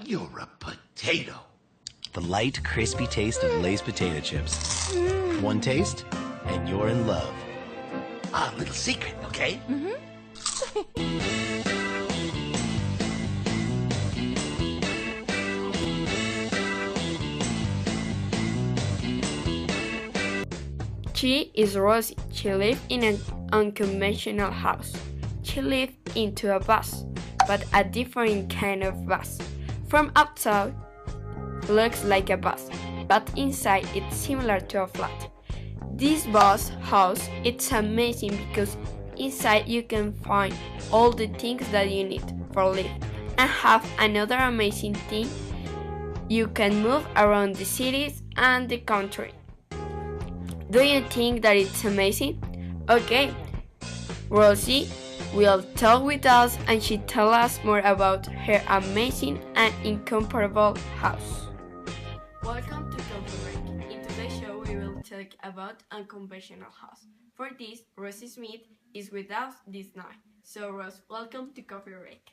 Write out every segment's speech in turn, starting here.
You're a potato. The light, crispy taste of Lay's potato chips. One taste, and you're in love. A little secret, okay? She is Rosie. She lived in an unconventional house. She lived into a bus, but a different kind of bus. From outside, looks like a bus, but inside it's similar to a flat. This bus house, it's amazing because inside you can find all the things that you need for life. And have another amazing thing, you can move around the cities and the country. Do you think that it's amazing? Okay, Rosie will talk with us and she tell us more about her amazing and incomparable house. Welcome to Coffee Break. In today's show we will talk about unconventional house. For this, Rosie Smith is with us this night. So Rose, welcome to Coffee Break.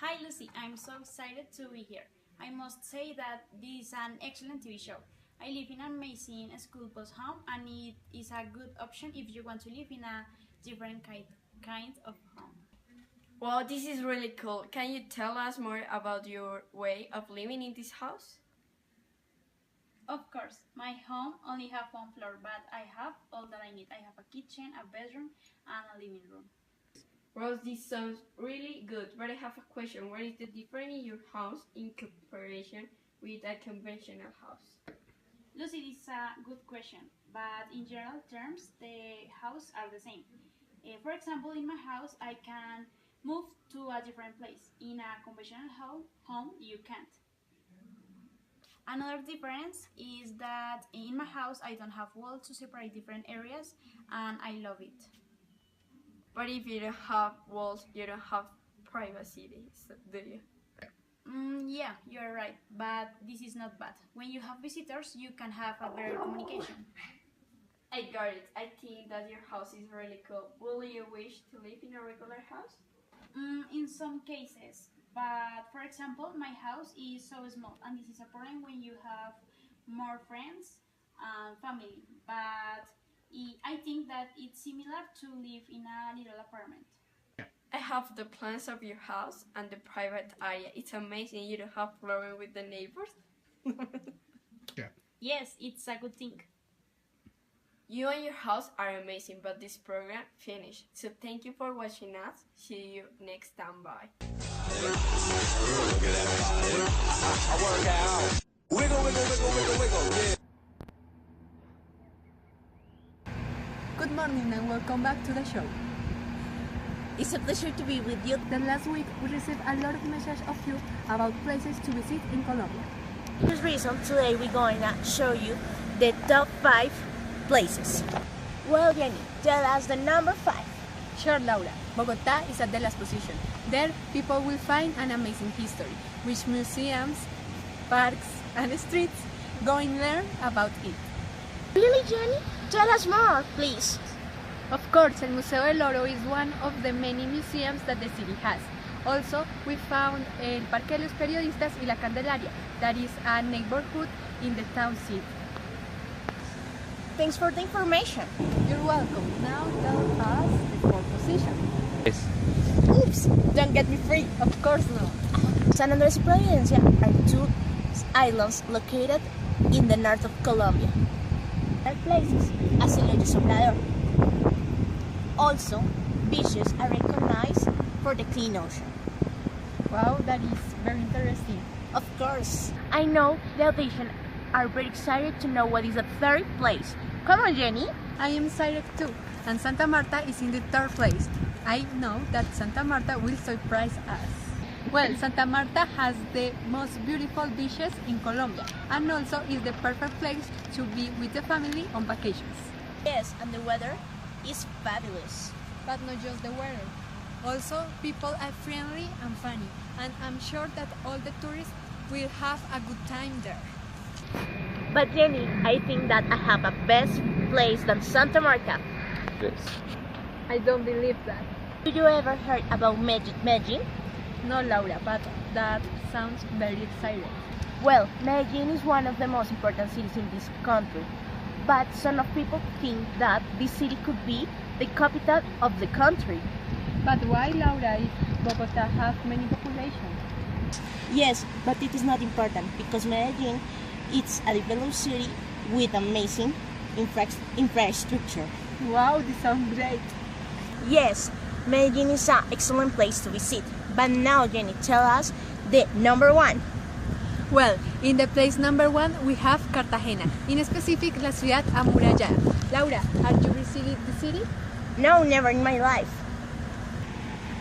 Hi Lucy, I'm so excited to be here. I must say that this is an excellent TV show. I live in an amazing school bus home and it is a good option if you want to live in a different kind of home. Wow, this is really cool. Can you tell us more about your way of living in this house? Of course, my home only have one floor, but I have all that I need. I have a kitchen, a bedroom, and a living room. Rose, this sounds really good, but I have a question. What is the difference in your house in comparison with a conventional house? Lucy, this is a good question, but in general terms, the houses are the same. For example, in my house, I can move to a different place. In a conventional home, you can't. Another difference is that in my house, I don't have walls to separate different areas, and I love it. But if you don't have walls, you don't have privacy, do you? Yeah, you're right, but this is not bad. When you have visitors, you can have a better communication. I got it. I think that your house is really cool. Will you wish to live in a regular house? In some cases, but for example, my house is so small, and this is a problem when you have more friends and family. But I think that it's similar to live in a little apartment. I have the plans of your house and the private area. It's amazing you don't have problem with the neighbors. Yes, it's a good thing. You and your house are amazing, but this program finished. So thank you for watching us. See you next time. Bye. Good morning and welcome back to the show. It's a pleasure to be with you. The last week we received a lot of messages of you about places to visit in Colombia. For this reason, today we're going to show you the top 5 places. Well, Jenny, tell us the number 5. Sure, Laura. Bogota is at the last position. There, people will find an amazing history, rich museums, parks, and streets. Go and learn about it. Really, Jenny? Tell us more, please. Of course, el Museo del Oro is one of the many museums that the city has. Also, we found el Parque de los Periodistas y la Candelaria, that is a neighborhood in the town city. Thanks for the information. You're welcome. Now tell us the 4th position. Oops, don't get me free. Of course not. San Andres y Providencia are 2 islands located in the north of Colombia. There are places as El Hoyo Soplador. Also, beaches are recognized for the clean ocean. Wow, that is very interesting. Of course. I know the audition are very excited to know what is the 3rd place. Come on, Jenny. I am excited too. And Santa Marta is in the 3rd place. I know that Santa Marta will surprise us. Well, Santa Marta has the most beautiful beaches in Colombia and also is the perfect place to be with the family on vacations. Yes, and the weather is fabulous. But not just the weather. Also, people are friendly and funny, and I'm sure that all the tourists will have a good time there. But Jenny, I think that I have a best place than Santa Marta. I don't believe that. Did you ever heard about Medellin? No, Laura, but that sounds very exciting. Well, Medellin is one of the most important cities in this country, but some of people think that this city could be the capital of the country. But why, Laura, if Bogota have many population? Yes, but it is not important because Medellin is a developed city with amazing infrastructure. Wow, this sounds great. Yes, Medellin is an excellent place to visit. But now, Jenny, tell us the number one. Well, in the place number 1 we have Cartagena, in specific la ciudad amurallada. Laura, have you visited the city? No, never in my life.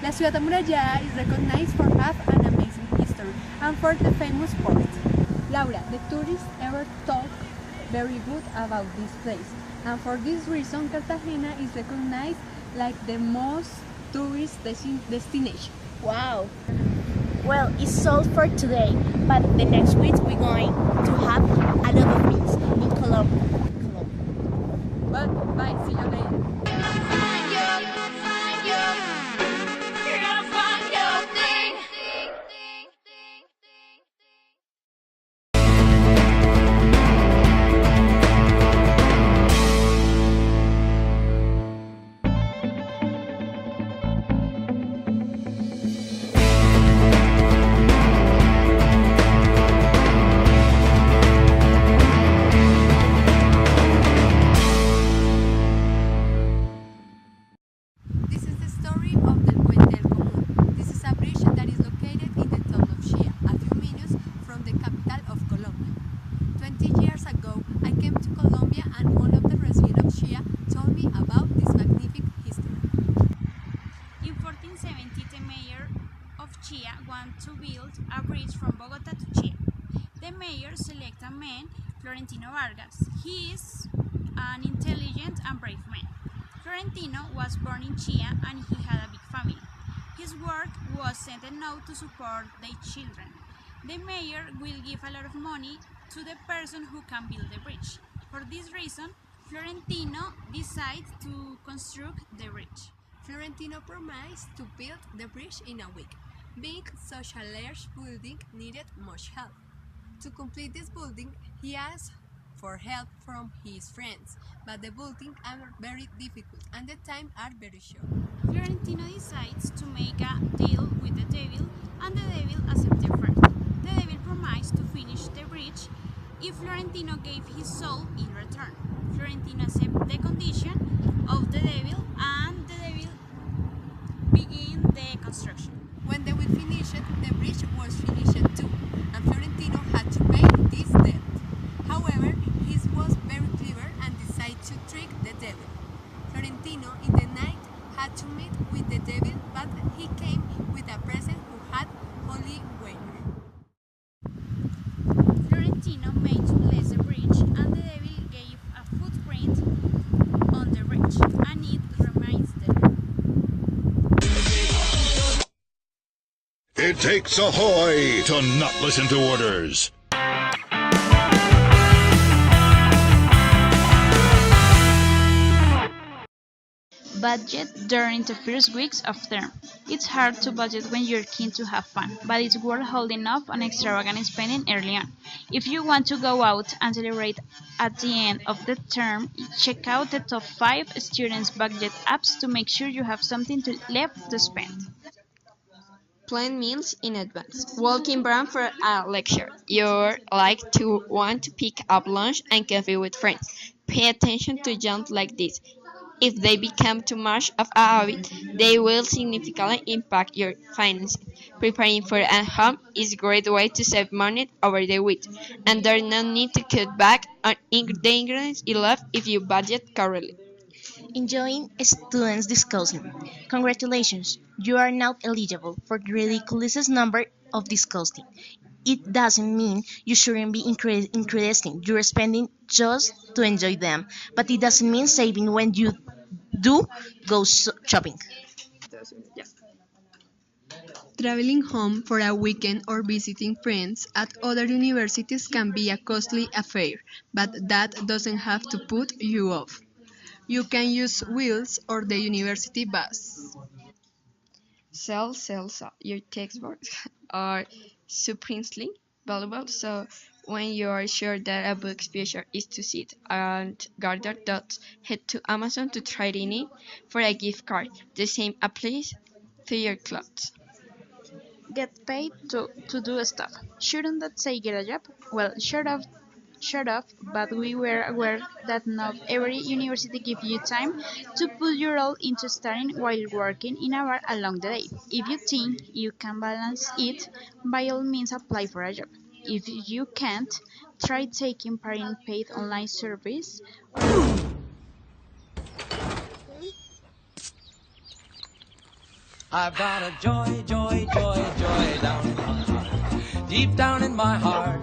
La ciudad amurallada is recognized for have an amazing history and for the famous port. Laura, the tourists ever talk very good about this place, and for this reason Cartagena is recognized like the most tourist destination. Wow. Well, it's all for today, but the next week we're going to have a lot of things in Colombia. Well, bye, see you later. This is the story of the Puente del Común. This is a bridge that is located in the town of Chía, a few minutes from the capital of Colombia. 20 years ago, I came to Colombia and one of the residents of Chía told me about this magnificent history. In 1470, the mayor of Chía wanted to build a bridge from Bogota to Chía. The mayor selected a man, Florentino Vargas. He is an intelligent and brave man. Florentino was born in Chía and he had a big family. His work was send a note to support their children. The mayor will give a lot of money to the person who can build the bridge. For this reason, Florentino decides to construct the bridge. Florentino promised to build the bridge in a week. Being such a large building needed much help. To complete this building, he asked for help from his friends, but the building are very difficult and the time are very short. Florentino decides to make a deal with the devil and the devil accepts first. The devil promised to finish the bridge if Florentino gave his soul in return. Florentino accepts the condition of the devil and the devil begin the construction. When they will finish it, the bridge was finished too, and Florentino had to pay this debt. However, he was very clever and decided to trick the devil. Florentino in the night had to meet with the devil, but he came with a present who had holy water. Florentino made to bless the bridge and the devil gave a footprint on the bridge and it remains there. It takes a hoy to not listen to orders. Budget during the first weeks of term. It's hard to budget when you're keen to have fun, but it's worth holding off on extravagant spending early on. If you want to go out and celebrate at the end of the term, check out the top 5 students' budget apps to make sure you have something left to spend. Plan meals in advance. Walking brand for a lecture. You're like to want to pick up lunch and coffee with friends. Pay attention to junk like this. If they become too much of a habit, they will significantly impact your finances. Preparing for at home is a great way to save money over the week, and there's no need to cut back on the ingredients you love if you budget correctly. Enjoying students discussing. Congratulations, you are now eligible for the ridiculous number of discussing. It doesn't mean you shouldn't be increasing. You're spending just to enjoy them, but it doesn't mean saving when you do go shopping. Traveling home for a weekend or visiting friends at other universities can be a costly affair, but that doesn't have to put you off. You can use Wheels or the university bus. So your textbooks are supremely valuable. So when you are sure that a book's future is to sit and gather dots, head to Amazon to trade in it for a gift card. The same applies to your clothes. Get paid to do stuff. Shouldn't that say get a job? Well, shut off, but we were aware that not every university gives you time to put your all into studying while working in a bar along the day. If you think you can balance it, by all means apply for a job. If you can't, try taking part in paid online service. I've got a joy down in my heart, deep down in my heart.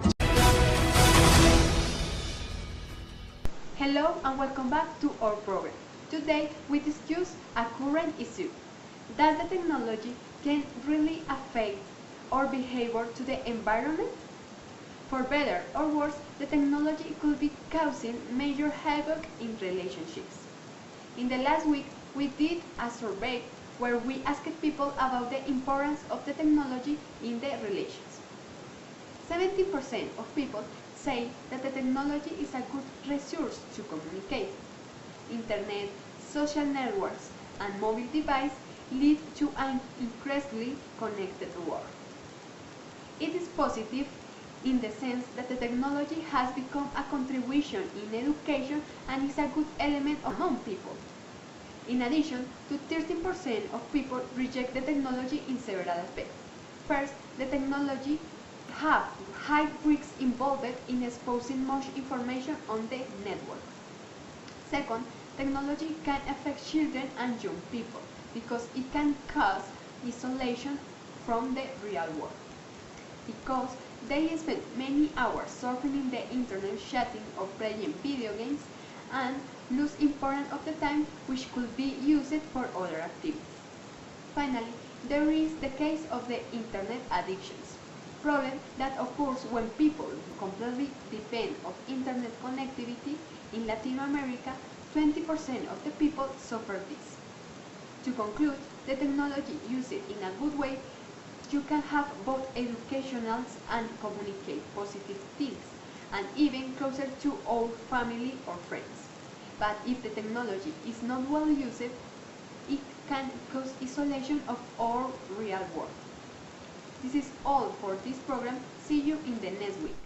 Hello and welcome back to our program. Today we discuss a current issue, that the technology can really affect our behavior to the environment. For better or worse, the technology could be causing major havoc in relationships. In the last week, we did a survey where we asked people about the importance of the technology in their relations. 70% of people say that the technology is a good resource to communicate. Internet, social networks, and mobile devices lead to an increasingly connected world. It is positive in the sense that the technology has become a contribution in education and is a good element among people. In addition, 13% of people reject the technology in several aspects. First, the technology have high risks involved in exposing much information on the network. Second, technology can affect children and young people because it can cause isolation from the real world. Because they spend many hours surfing in the internet, chatting or playing video games, and lose important of the time which could be used for other activities. Finally, there is the case of the internet addictions, problem that occurs when people completely depend on internet connectivity. In Latin America, 20% of the people suffer this. To conclude, the technology used in a good way, you can have both educational and communicate positive things, and even closer to our family or friends. But if the technology is not well used, it can cause isolation of our real world. This is all for this program. See you in the next week.